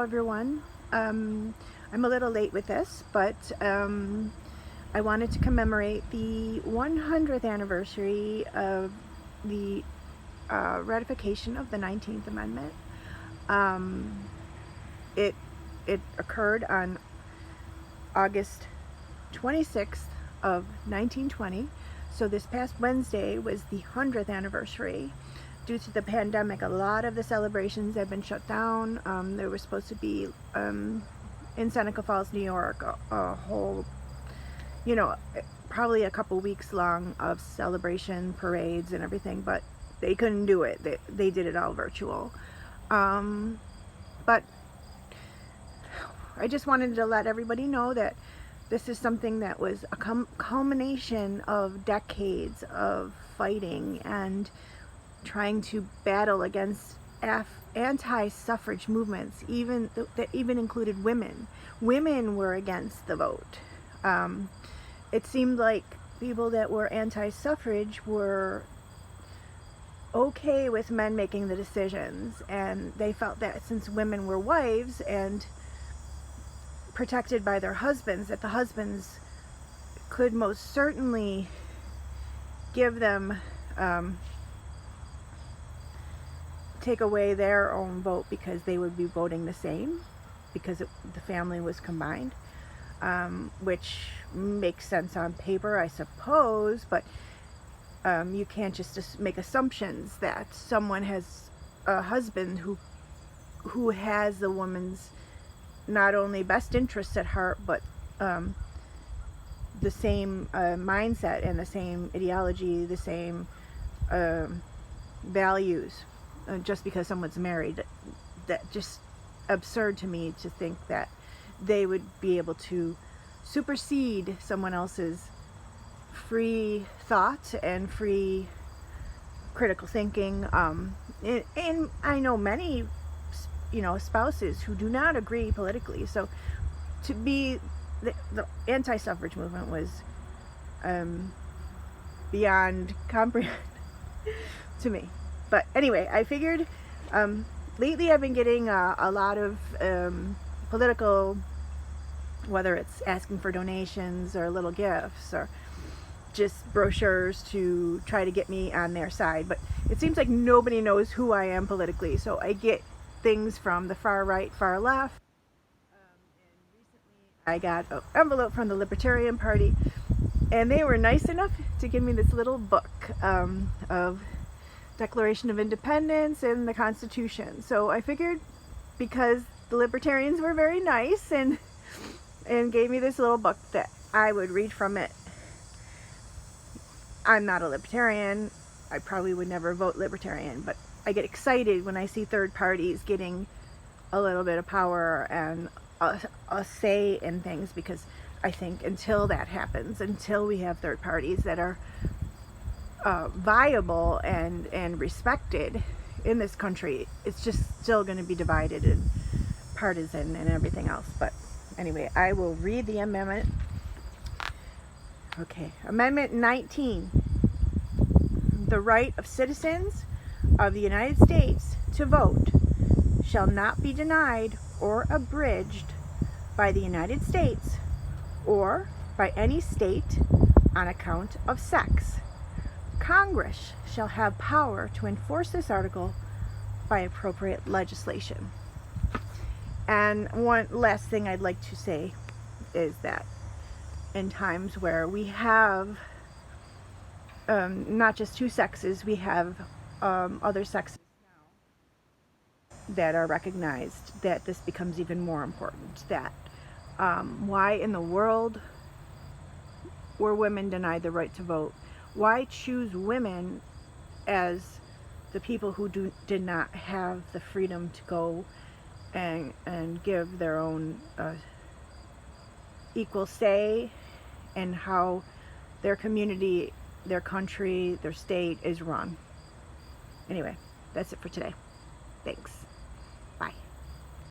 Hello everyone. I'm a little late with this, but I wanted to commemorate the 100th anniversary of the ratification of the 19th Amendment. It occurred on August 26th of 1920, so this past Wednesday was the 100th anniversary. Due to the pandemic, a lot of the celebrations have been shut down. There was supposed to be in Seneca Falls, New York, a whole, probably a couple weeks long of celebration parades and everything, but they couldn't do it. They did it all virtual. But I just wanted to let everybody know that this is something that was a culmination of decades of fighting and trying to battle against anti-suffrage movements, that even included women. Women were against the vote. It seemed like people that were anti-suffrage were okay with men making the decisions, and they felt that since women were wives and protected by their husbands, that the husbands could most certainly give them take away their own vote because they would be voting the same because the family was combined, which makes sense on paper, I suppose, but you can't just make assumptions that someone has a husband who has the woman's not only best interests at heart, but the same mindset and the same ideology, the same values. Just because someone's married, that just absurd to me to think that they would be able to supersede someone else's free thought and free critical thinking. And I know many spouses who do not agree politically, so to be the anti-suffrage movement was beyond comprehend to me. But anyway, I figured lately I've been getting a lot of political, whether it's asking for donations or little gifts or just brochures to try to get me on their side. But it seems like nobody knows who I am politically, so I get things from the far right, far left. And recently I got an envelope from the Libertarian Party, and they were nice enough to give me this little book of Declaration of Independence and the Constitution. So I figured, because the Libertarians were very nice and gave me this little book, that I would read from it. I'm not a Libertarian. I probably would never vote Libertarian, but I get excited when I see third parties getting a little bit of power and a say in things, because I think until that happens, until we have third parties that are viable and respected in this country, it's just still going to be divided and partisan and everything else. But anyway, I will read the amendment. Okay, Amendment 19. The right of citizens of the United States to vote shall not be denied or abridged by the United States or by any state on account of sex. Congress shall have power to enforce this article by appropriate legislation. And one last thing I'd like to say is that in times where we have not just two sexes, we have other sexes now that are recognized, that this becomes even more important. That why in the world were women denied the right to vote? Why choose women as the people who did not have the freedom to go and give their own equal say in how their community, their country, their state is run? Anyway, that's it for today. Thanks.